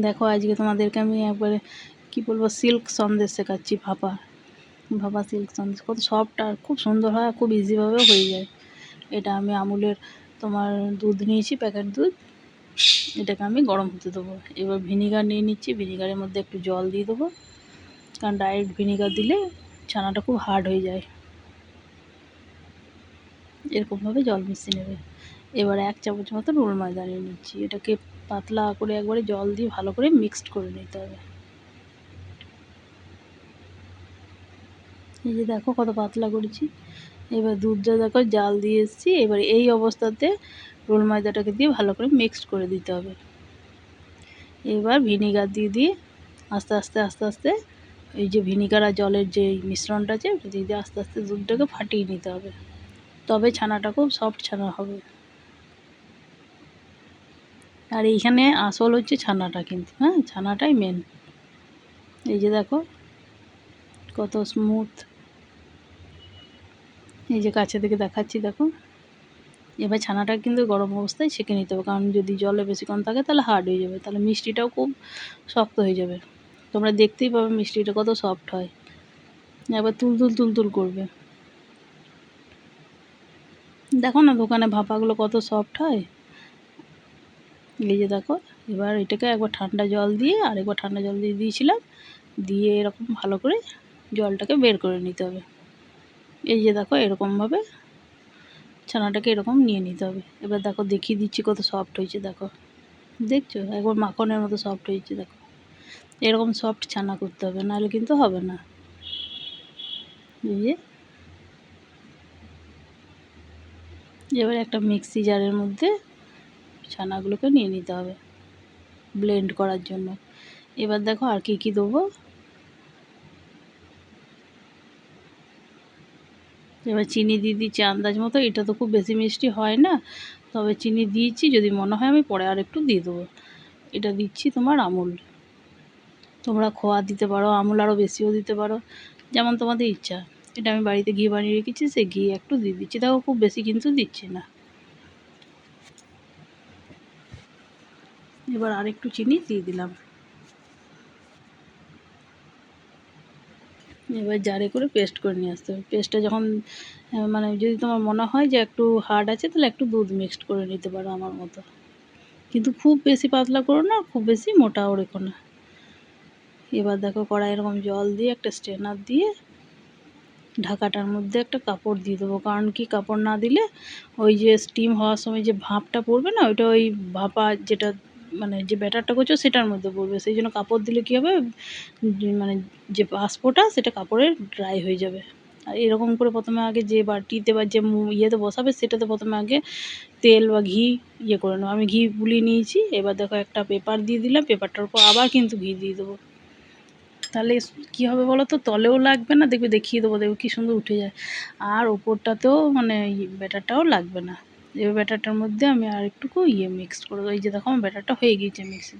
দেখো আজকে তোমাদেরকে আমি একবারে কি বলবো সিল্ক সন্দেশ শেখাচ্ছি। ভাপা ভাপা সিল্ক সন্দেশ কত সফট আর খুব সুন্দর হয়, খুব ইজিভাবেও হয়ে যায়। এটা আমি আমুলের তোমার দুধ নিয়েছি, প্যাকেট দুধ। এটাকে আমি গরম হতে দেবো। এবার ভিনিগার নিয়ে নিচ্ছি, ভিনিগারের মধ্যে একটু জল দিয়ে দেবো, কারণ ডাইরেক্ট ভিনিগার দিলে ছানাটা খুব হার্ড হয়ে যায়। এরকমভাবে জল মিশিয়ে নেবে। এবার 1 চামচ মতো রোল ময়দা নিয়ে নিচ্ছি। এটাকে পাতলা করে একবারে জল দিয়ে ভালো করে মিক্সড করে নিতে হবে। এই যে দেখো কত পাতলা করেছি। এবার দুধটা দেখো জাল দিয়ে এসেছি। এবার এই অবস্থাতে রোল ময়দাটাকে দিয়ে ভালো করে মিক্সড করে দিতে হবে। এবার ভিনিগার দিয়ে আস্তে আস্তে আস্তে আস্তে এই যে ভিনিগার আর জলের যে মিশ্রণটা আছে ওটা দিয়ে আস্তে আস্তে দুধটাকে ফাটিয়ে নিতে হবে, তবে ছানাটা খুব সফট ছানা হবে। আর এইখানে আসল হচ্ছে ছানাটা, কিন্তু হ্যাঁ ছানাটাই মেন। এই যে দেখো কত স্মুথ, এই যে কাছে থেকে দেখাচ্ছি দেখো। এবার ছানাটা কিন্তু গরম অবস্থায় ছেঁকে নিতে হবে, কারণ যদি জলে বেশিক্ষণ থাকে তাহলে হার্ড হয়ে যাবে, তাহলে মিষ্টিটাও খুব শক্ত হয়ে যাবে। তোমরা দেখতেই পাবে মিষ্টিটা কত সফট হয়। এবার তুলতুল করবে। দেখো না দোকানে ভাপাগুলো কত সফট হয়। এই যে দেখো, এবার এটাকে একবার ঠান্ডা জল দিয়ে আরেকবার ঠান্ডা জল দিয়ে দিয়েছিলাম, দিয়ে এরকম ভালো করে জলটাকে বের করে নিতে হবে। এই যে দেখো এরকমভাবে ছানাটাকে এরকম নিয়ে নিতে হবে। এবার দেখো দেখিয়ে দিচ্ছি কত সফট হয়েছে। দেখো দেখছো একবার মাখনের মতো সফট হয়েছে। দেখো এরকম সফট ছানা করতে হবে, নাহলে কিন্তু হবে না। এই যে এবার একটা মিক্সি জারের মধ্যে ছানাগুলোকে নিয়ে নিতে হবে ব্লেন্ড করার জন্য। এবার দেখো আর কি দেবো। এবার চিনি দিয়ে দিচ্ছি আন্দাজ মতো। এটা তো খুব বেশি মিষ্টি হয় না, তবে চিনি দিয়েছি, যদি মনে হয় আমি পরে আর একটু দিয়ে দেবো। এটা দিচ্ছি তোমার আমুল। তোমরা খোয়া দিতে পারো, আমুল আরও বেশিও দিতে পারো, যেমন তোমাদের ইচ্ছা। এটা আমি বাড়িতে ঘি বানিয়ে রেখেছি, সেই ঘি একটু দিয়ে দিচ্ছি। দেখো খুব বেশি কিন্তু দিচ্ছি না। এবার আরেকটু চিনি দিয়ে দিলাম। এবার জারে করে পেস্ট করে নিয়ে আসতে হবে। পেস্টটা যখন মানে যদি তোমার মনে হয় যে একটু হার্ড আছে, তাহলে একটু দুধ মিক্সড করে নিতে পারো আমার মতো, কিন্তু খুব বেশি পাতলা করো না, খুব বেশি মোটাও রেখো না। এবার দেখো কড়াই এরকম জল দিয়ে একটা স্ট্রেনার দিয়ে ঢাকাটার মধ্যে একটা কাপড় দিয়ে দেবো, কারণ কি কাপড় না দিলে ওই যে স্টিম হওয়ার সময় যে ভাপটা পড়বে না, ওইটা ওই ভাপা যেটা মানে যে ব্যাটারটা করছো সেটার মধ্যে পড়বে। সেই জন্য কাপড় দিলে কী হবে, মানে যে বাষ্পটা সেটা কাপড়ে ড্রাই হয়ে যাবে। আর এরকম করে প্রথমে আগে যে বাটিতে বা যে ইয়েতে বসাবে সেটাতে প্রথমে আগে তেল বা ঘি করে নেবো। আমি ঘি বুলিয়ে নিয়েছি। এবার দেখো একটা পেপার দিয়ে দিলাম, পেপারটার উপর আবার কিন্তু ঘি দিয়ে দেবো। তাহলে কী হবে বলো তো, তলেও লাগবে না, দেখবে দেখিয়ে দেবো, দেখবে কী সুন্দর উঠে যায়। আর ওপরটাতেও মানে ব্যাটারটাও লাগবে না। এবার ব্যাটারটার মধ্যে আমি আর একটুকু মিক্স করে দেবো। এই যে দেখো আমার ব্যাটারটা হয়ে গিয়েছে মিক্সি।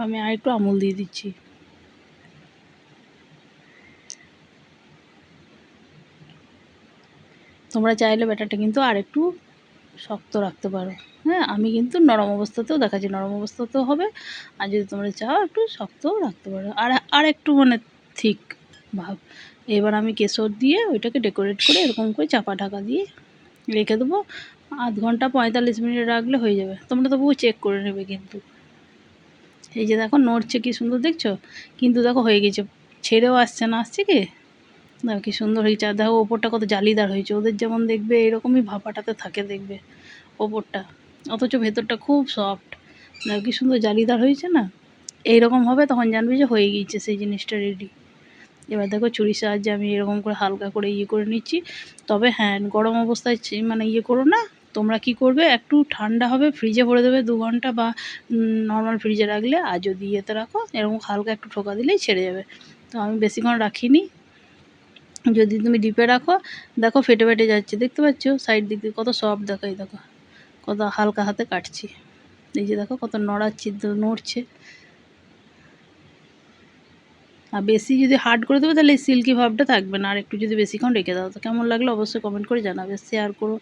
আমি আর একটু আমুল দিয়ে দিচ্ছি। তোমরা চাইলে ব্যাটারটা কিন্তু আর একটু শক্ত রাখতে পারো। হ্যাঁ আমি কিন্তু নরম অবস্থাতেও দেখাচ্ছি, নরম অবস্থাতেও হবে, আর যদি তোমরা চাও একটু শক্তও রাখতে পারো। আর একটু মানে ঠিক ভাব। এবার আমি কেশর দিয়ে ওইটাকে ডেকোরেট করে এরকম করে চাপা ঢাকা দিয়ে রেখে দেবো। আধ ঘন্টা 45 মিনিট রাখলে হয়ে যাবে। তোমরা তবুও চেক করে নেবে কিন্তু। এই যে দেখো নড়ছে কি সুন্দর, দেখছো? কিন্তু দেখো হয়ে গেছে, ছেড়েও আসছে না। আসছে কি দেখো কি সুন্দর হয়েছে। আর দেখো ওপরটা কত জালিদার হয়েছে। ওদের যেমন দেখবে এরকমই ভাপাটাতে থাকে দেখবে ওপরটা, অথচ ভেতরটা খুব সফট। দেখো কি সুন্দর জালিদার হয়েছে না। এইরকম হবে তখন জানবে যে হয়ে গিয়েছে সেই জিনিসটা রেডি। এবার দেখো ছুরির সাহায্যে আমি এরকম করে হালকা করে করে নিচ্ছি। তবে হ্যাঁ গরম অবস্থায় মানে করো না। তোমরা কি করবে, একটু ঠান্ডা হবে ফ্রিজে ভরে দেবে 2 ঘন্টা, বা নর্মাল ফ্রিজে রাখলে। আর যদি ইয়েতে রাখো এরকম হালকা একটু ঠোকা দিলেই ছেড়ে যাবে। তো আমি বেশিক্ষণ রাখিনি। যদি তুমি ডিপে রাখো দেখো ফেটে ফেটে যাচ্ছে, দেখতে পাচ্ছ সাইড দিক দিয়ে কত সফট। দেখো এই দেখো কত হালকা হাতে কাটছি। এই যে দেখো কত নড়াচ্ছি, নড়ছে। আর বেশি যদি হার্ড করে দেবে তাহলে এই সিল্কি ভাবটা থাকবে না। আর একটু যদি বেশিক্ষণ রেখে দাও, তো কেমন লাগলো অবশ্যই কমেন্ট করে জানাবে, শেয়ার করো।